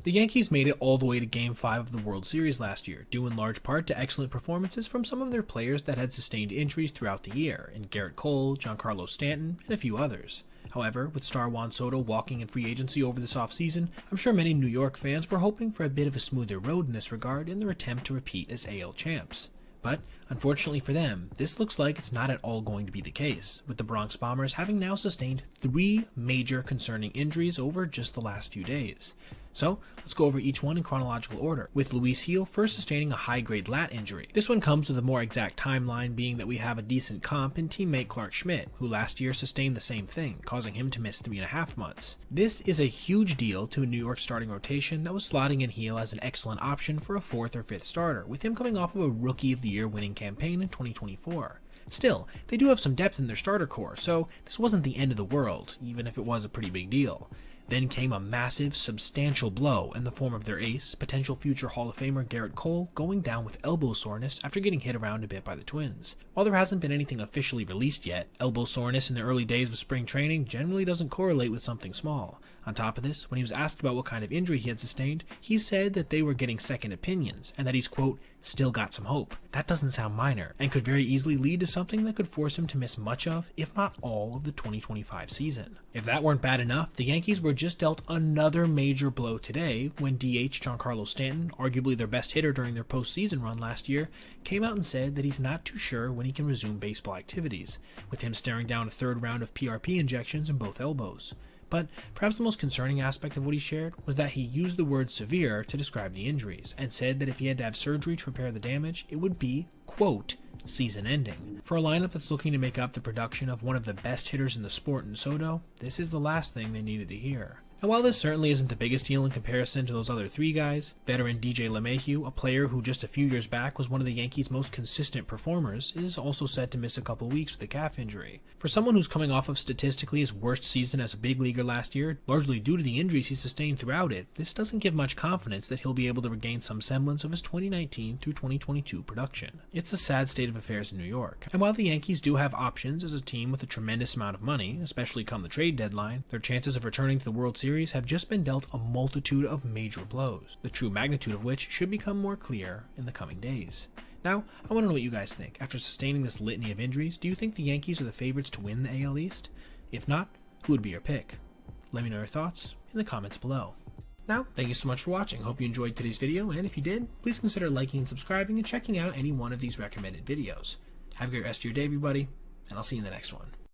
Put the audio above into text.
The Yankees made it all the way to Game 5 of the World Series last year, due in large part to excellent performances from some of their players that had sustained injuries throughout the year, in Garrett Cole, Giancarlo Stanton, and a few others. However, with star Juan Soto walking in free agency over this offseason, I'm sure many New York fans were hoping for a bit of a smoother road in this regard in their attempt to repeat as AL champs. But, unfortunately for them, this looks like it's not at all going to be the case, with the Bronx Bombers having now sustained 3 major concerning injuries over just the last few days. So, let's go over each one in chronological order, with Luis Gil first sustaining a high-grade lat injury. This one comes with a more exact timeline, being that we have a decent comp in teammate Clark Schmidt, who last year sustained the same thing, causing him to miss 3.5 months. This is a huge deal to a New York starting rotation that was slotting in Gil as an excellent option for a 4th or 5th starter, with him coming off of a Rookie of the Year winning campaign in 2024. Still, they do have some depth in their starter core, so this wasn't the end of the world, even if it was a pretty big deal. Then came a massive, substantial blow in the form of their ace, potential future Hall of Famer Garrett Cole going down with elbow soreness after getting hit around a bit by the Twins. While there hasn't been anything officially released yet, elbow soreness in the early days of spring training generally doesn't correlate with something small. On top of this, when he was asked about what kind of injury he had sustained, he said that they were getting second opinions, and that he's, quote, still got some hope. That doesn't sound minor, and could very easily lead to something that could force him to miss much of, if not all, of the 2025 season. If that weren't bad enough, the Yankees were just dealt another major blow today when DH Giancarlo Stanton, arguably their best hitter during their postseason run last year, came out and said that he's not too sure when he can resume baseball activities, with him staring down a 3rd round of PRP injections in both elbows. But perhaps the most concerning aspect of what he shared was that he used the word severe to describe the injuries, and said that if he had to have surgery to repair the damage, it would be, quote, season ending. For a lineup that's looking to make up the production of one of the best hitters in the sport in Soto, this is the last thing they needed to hear. And while this certainly isn't the biggest deal in comparison to those other 3 guys, veteran DJ LeMahieu, a player who just a few years back was one of the Yankees' most consistent performers, is also set to miss a couple weeks with a calf injury. For someone who's coming off of statistically his worst season as a big leaguer last year, largely due to the injuries he sustained throughout it, this doesn't give much confidence that he'll be able to regain some semblance of his 2019 through 2022 production. It's a sad state of affairs in New York, and while the Yankees do have options as a team with a tremendous amount of money, especially come the trade deadline, their chances of returning to the World Series have just been dealt a multitude of major blows, the true magnitude of which should become more clear in the coming days. Now, I want to know what you guys think. After sustaining this litany of injuries, do you think the Yankees are the favorites to win the AL East? If not, who would be your pick? Let me know your thoughts in the comments below. Now, thank you so much for watching. Hope you enjoyed today's video, and if you did, please consider liking and subscribing and checking out any one of these recommended videos. Have a great rest of your day, everybody, and I'll see you in the next one.